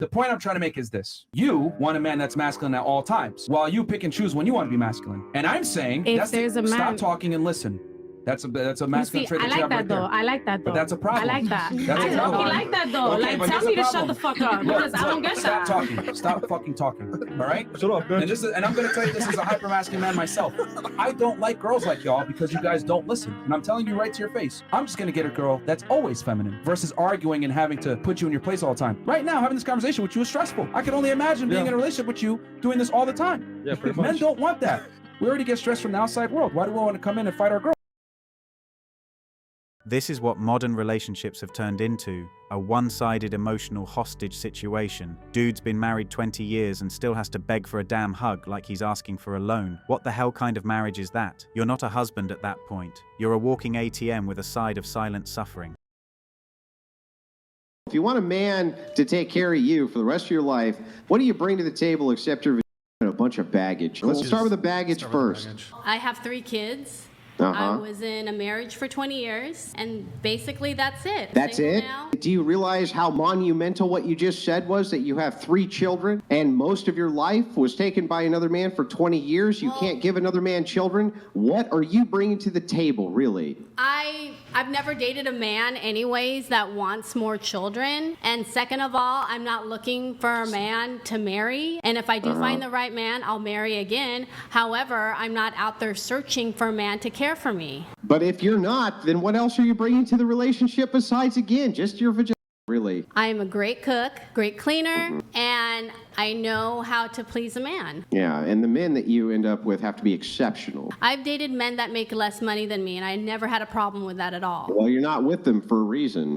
The point I'm trying to make is this. You want a man that's masculine at all times, while you pick and choose when you want to be masculine. And I'm saying, stop talking and listen. That's a masculine trait that you have right there. I like that though. But that's a problem. I like that. That's a problem. I like that though. Okay, like, tell me to shut the fuck up because I don't get Stop that. talking. Stop fucking talking. All right? Shut up, man. And I'm going to tell you this as a hyper-masculine man myself. I don't like girls like y'all because you guys don't listen. And I'm telling you right to your face. I'm just going to get a girl that's always feminine versus arguing and having to put you in your place all the time. Right now, having this conversation with you is stressful. I can only imagine being in a relationship with you doing this all the time. Yeah, pretty much. Men don't want that. We already get stressed from the outside world. Why do we want to come in and fight our girls? This is what modern relationships have turned into, a one-sided emotional hostage situation. Dude's been married 20 years and still has to beg for a damn hug like he's asking for a loan. What the hell kind of marriage is that? You're not a husband at that point. You're a walking ATM with a side of silent suffering. If you want a man to take care of you for the rest of your life, what do you bring to the table except your and a bunch of baggage? Let's start with the baggage first. I have 3 kids. I was in a marriage for 20 years, and basically that's it. That's it? Now. Do you realize how monumental what you just said was, that you have 3 children and most of your life was taken by another man for 20 years? You can't give another man children? What are you bringing to the table, really? I've never dated a man anyways that wants more children. And second of all, I'm not looking for a man to marry. And if I do find the right man, I'll marry again. However, I'm not out there searching for a man to care for me. But if you're not, then what else are you bringing to the relationship besides, again, just your vagina, really? I am a great cook, great cleaner, and I know how to please a man. Yeah, and the men that you end up with have to be exceptional. I've dated men that make less money than me, and I never had a problem with that at all. Well, you're not with them for a reason.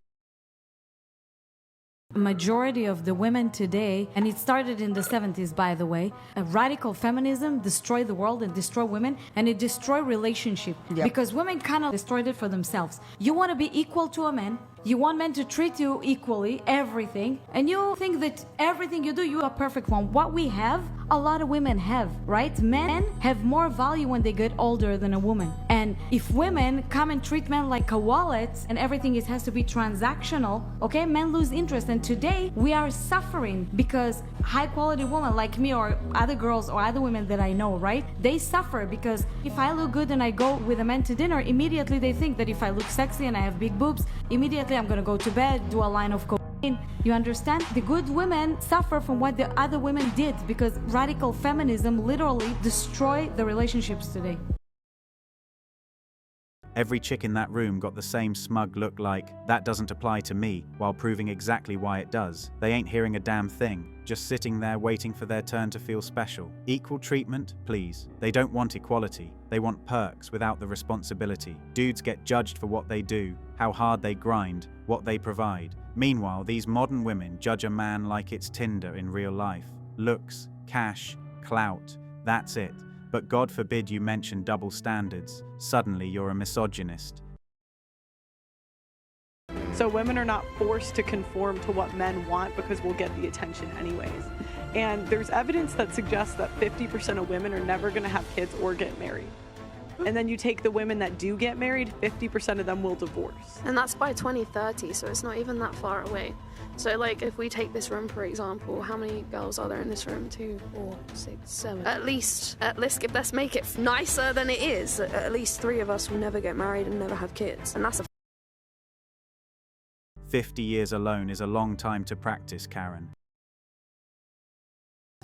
Majority of the women today, and it started in the 70s, by the way, radical feminism destroyed the world and destroyed women, and it destroyed relationship because women kind of destroyed it for themselves. You want to be equal to a man. You want men to treat you equally, everything, and you think that everything you do, you are perfect one. What we have, a lot of women have, right? Men have more value when they get older than a woman. And if women come and treat men like a wallet and everything has to be transactional, okay, men lose interest. And today we are suffering because high quality women like me or other girls or other women that I know, right? They suffer because if I look good and I go with a man to dinner, immediately they think that if I look sexy and I have big boobs, immediately I'm gonna go to bed, do a line of cocaine. You understand? The good women suffer from what the other women did because radical feminism literally destroyed the relationships today. Every chick in that room got the same smug look like, that doesn't apply to me, while proving exactly why it does. They ain't hearing a damn thing, just sitting there waiting for their turn to feel special. Equal treatment, please. They don't want equality. They want perks without the responsibility. Dudes get judged for what they do, how hard they grind, what they provide. Meanwhile, these modern women judge a man like it's Tinder in real life. Looks, cash, clout, that's it. But God forbid you mention double standards. Suddenly you're a misogynist. So women are not forced to conform to what men want because we'll get the attention anyways. And there's evidence that suggests that 50% of women are never going to have kids or get married. And then you take the women that do get married, 50% of them will divorce. And that's by 2030, so it's not even that far away. So like if we take this room for example, how many girls are there in this room? 2, 4, 6, 7. At least let's make it nicer than it is. At least 3 of us will never get married and never have kids. And that's a 50 years alone is a long time to practice, Karen.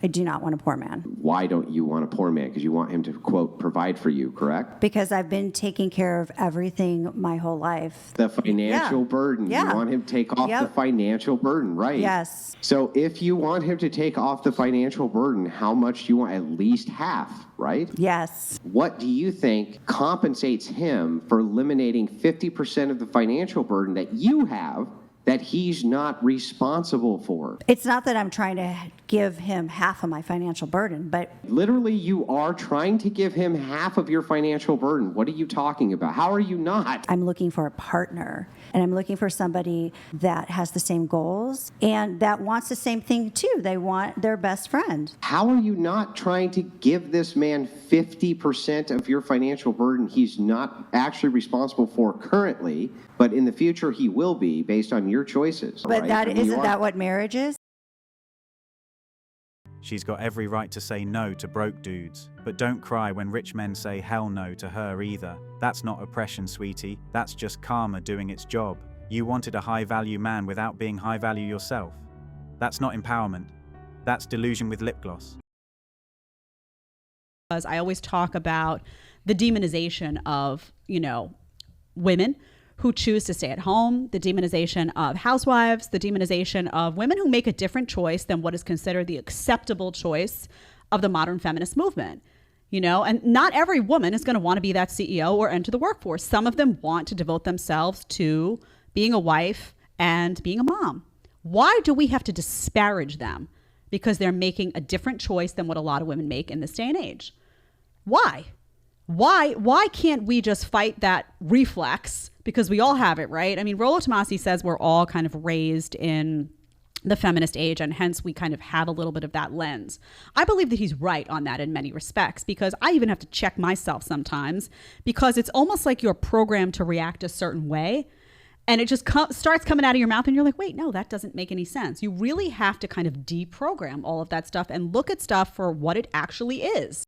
I do not want a poor man. Why don't you want a poor man? Because you want him to, quote, provide for you, correct? Because I've been taking care of everything my whole life. The financial burden. Yeah. You want him to take off the financial burden, right? Yes. So if you want him to take off the financial burden, how much do you want? At least half, right? Yes. What do you think compensates him for eliminating 50% of the financial burden that you have that he's not responsible for? It's not that I'm trying to give him half of my financial burden, but literally you are trying to give him half of your financial burden. What are you talking about? How are you not? I'm looking for a partner, and I'm looking for somebody that has the same goals and that wants the same thing too. They want their best friend. How are you not trying to give this man 50% of your financial burden he's not actually responsible for currently, but in the future he will be based on your choices? But isn't that what marriage is? She's got every right to say no to broke dudes. But don't cry when rich men say hell no to her either. That's not oppression, sweetie. That's just karma doing its job. You wanted a high-value man without being high-value yourself. That's not empowerment. That's delusion with lip gloss. I always talk about the demonization of, women who choose to stay at home, the demonization of housewives, the demonization of women who make a different choice than what is considered the acceptable choice of the modern feminist movement. And not every woman is going to want to be that CEO or enter the workforce. Some of them want to devote themselves to being a wife and being a mom. Why do we have to disparage them because they're making a different choice than what a lot of women make in this day and age? Why? Why can't we just fight that reflex? Because we all have it, right? I mean, Rollo Tomassi says we're all kind of raised in the feminist age, and hence we kind of have a little bit of that lens. I believe that he's right on that in many respects, because I even have to check myself sometimes, because it's almost like you're programmed to react a certain way, and it just starts coming out of your mouth, and you're like, wait, no, that doesn't make any sense. You really have to kind of deprogram all of that stuff and look at stuff for what it actually is.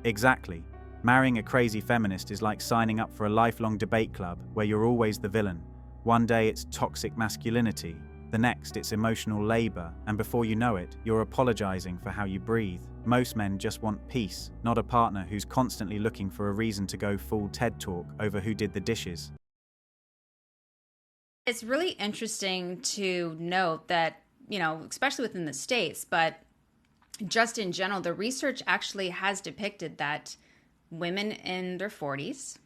Exactly. Marrying a crazy feminist is like signing up for a lifelong debate club where you're always the villain. One day it's toxic masculinity, the next it's emotional labor, and before you know it, you're apologizing for how you breathe. Most men just want peace, not a partner who's constantly looking for a reason to go full TED Talk over who did the dishes. It's really interesting to note that, especially within the States, but just in general, the research actually has depicted that women in their 40s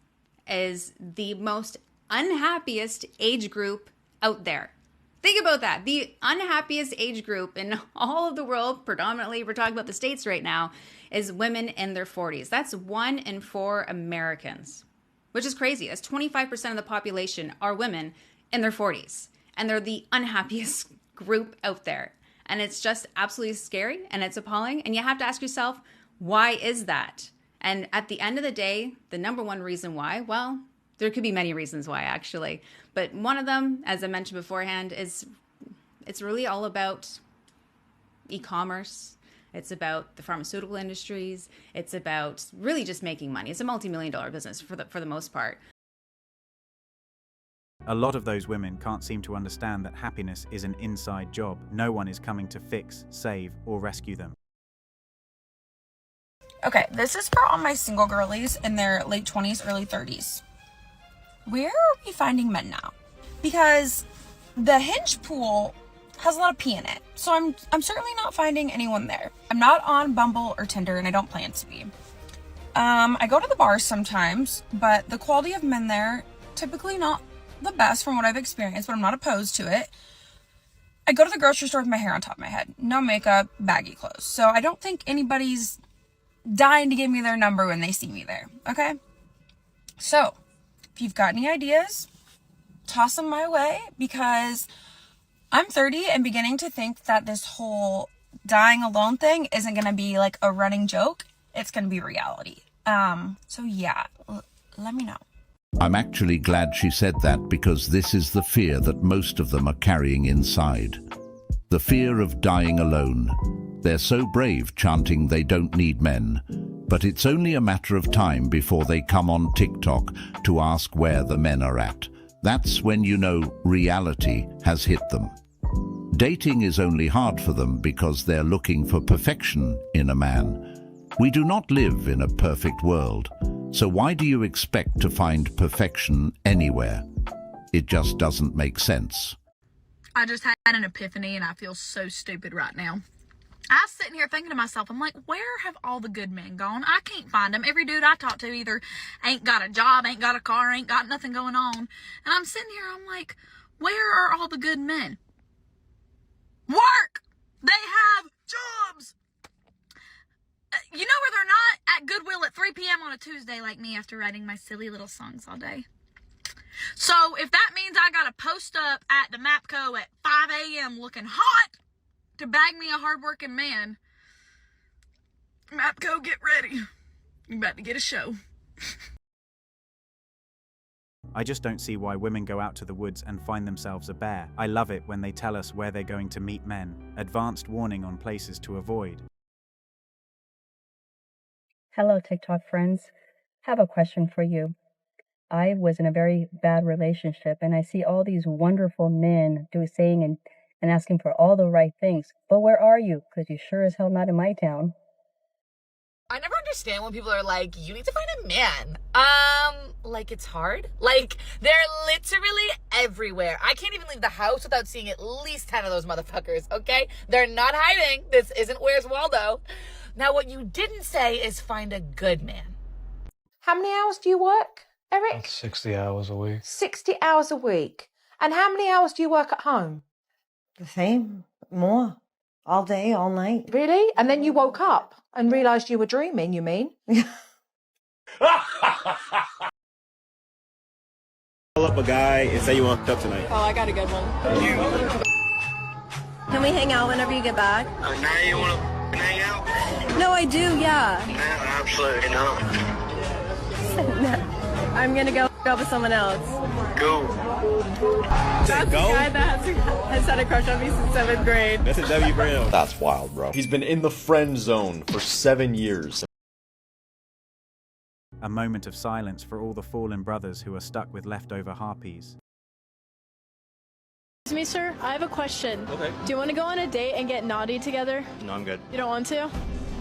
is the most unhappiest age group out there. Think about that. The unhappiest age group in all of the world, predominantly, we're talking about the States right now, is women in their 40s. That's 1 in 4 Americans, which is crazy. That's 25% of the population are women in their 40s. And they're the unhappiest group out there. And it's just absolutely scary and it's appalling. And you have to ask yourself, why is that? And at the end of the day, the number one reason why, well, there could be many reasons why, actually. But one of them, as I mentioned beforehand, is it's really all about e-commerce. It's about the pharmaceutical industries. It's about really just making money. It's a multi-million-dollar business for the most part. A lot of those women can't seem to understand that happiness is an inside job. No one is coming to fix, save, or rescue them. Okay, this is for all my single girlies in their late 20s, early 30s. Where are we finding men now? Because the Hinge pool has a lot of pee in it. So I'm certainly not finding anyone there. I'm not on Bumble or Tinder, and I don't plan to be. I go to the bars sometimes, but the quality of men there, typically not the best from what I've experienced, but I'm not opposed to it. I go to the grocery store with my hair on top of my head. No makeup, baggy clothes. So I don't think anybody's dying to give me their number when they see me there, okay? So, if you've got any ideas, toss them my way, because I'm 30 and beginning to think that this whole dying alone thing isn't going to be like a running joke. It's going to be reality. So yeah, let me know. I'm actually glad she said that, because this is the fear that most of them are carrying inside. The fear of dying alone. They're so brave chanting they don't need men, but it's only a matter of time before they come on TikTok to ask where the men are at. That's when you know reality has hit them. Dating is only hard for them because they're looking for perfection in a man. We do not live in a perfect world, so why do you expect to find perfection anywhere? It just doesn't make sense. I just had an epiphany and I feel so stupid right now. I was sitting here thinking to myself, I'm like, where have all the good men gone? I can't find them. Every dude I talk to either ain't got a job, ain't got a car, ain't got nothing going on. And I'm sitting here, I'm like, where are all the good men? Work! They have jobs! You know where they're not? At Goodwill at 3 p.m. on a Tuesday like me after writing my silly little songs all day. So if that means I gotta post up at the MAPCO at 5 a.m. looking hot to bag me a hardworking man, MAPCO, get ready. You about to get a show. I just don't see why women go out to the woods and find themselves a bear. I love it when they tell us where they're going to meet men. Advanced warning on places to avoid. Hello, TikTok friends. Have a question for you. I was in a very bad relationship, and I see all these wonderful men saying and asking for all the right things. But where are you? Because you sure as hell not in my town. I never understand when people are like, you need to find a man. Like it's hard? Like, they're literally everywhere. I can't even leave the house without seeing at least 10 of those motherfuckers, okay? They're not hiding. This isn't Where's Waldo. Now, what you didn't say is find a good man. How many hours do you work, Eric? That's 60 hours a week. 60 hours a week. And how many hours do you work at home? The same. More. All day, all night. Really? And then you woke up and realised you were dreaming, you mean? Call up a guy and say you want to hook up tonight. Oh, I got a good one. Can we hang out whenever you get back? Now you want to hang out? No, I do, yeah. No, absolutely not. I'm gonna go up with someone else. Go. That's go? the guy that has had a crush on me since 7th grade. That's a W Brown. That's wild, bro. He's been in the friend zone for 7 years. A moment of silence for all the fallen brothers who are stuck with leftover harpies. Excuse me, sir. I have a question. Okay. Do you want to go on a date and get naughty together? No, I'm good. You don't want to?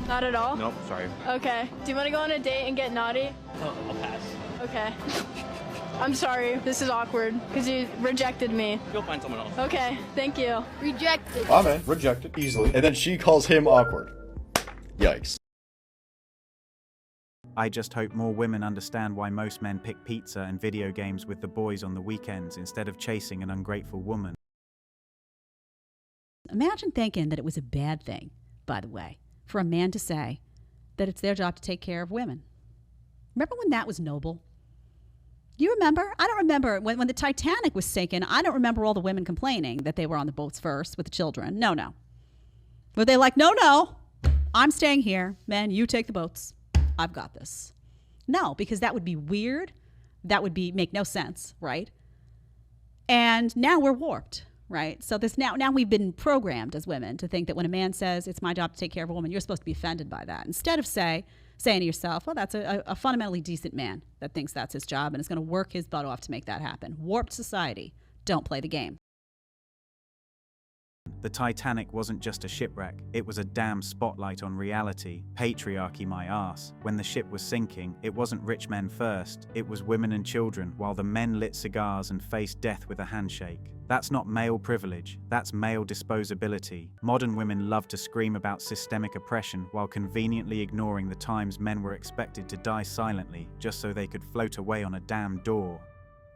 Not at all? Nope, sorry. Okay. Do you want to go on a date and get naughty? Oh, I'll pass. Okay. I'm sorry. This is awkward because you rejected me. You'll find someone else. Okay. Thank you. Rejected. Oh, man. Rejected easily. And then she calls him awkward. Yikes. I just hope more women understand why most men pick pizza and video games with the boys on the weekends instead of chasing an ungrateful woman. Imagine thinking that it was a bad thing, by the way, for a man to say that it's their job to take care of women. Remember when that was noble? You remember? I don't remember. When the Titanic was sinking, I don't remember all the women complaining that they were on the boats first with the children. No. Were they like, no, I'm staying here. Men, you take the boats. I've got this. No, because that would be weird. That would make no sense, right? And now we're warped, right? So now we've been programmed as women to think that when a man says it's my job to take care of a woman, you're supposed to be offended by that. Instead of saying to yourself, well, that's a fundamentally decent man that thinks that's his job and is going to work his butt off to make that happen. Warped society. Don't play the game. The Titanic wasn't just a shipwreck, it was a damn spotlight on reality. Patriarchy my ass. When the ship was sinking, it wasn't rich men first, it was women and children, while the men lit cigars and faced death with a handshake. That's not male privilege, that's male disposability. Modern women love to scream about systemic oppression while conveniently ignoring the times men were expected to die silently just so they could float away on a damn door.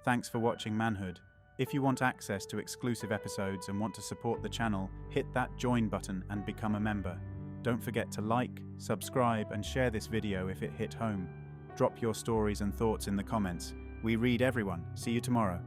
Thanks for watching Manhood. If you want access to exclusive episodes and want to support the channel, hit that join button and become a member. Don't forget to like, subscribe and share this video if it hit home. Drop your stories and thoughts in the comments. We read everyone. See you tomorrow.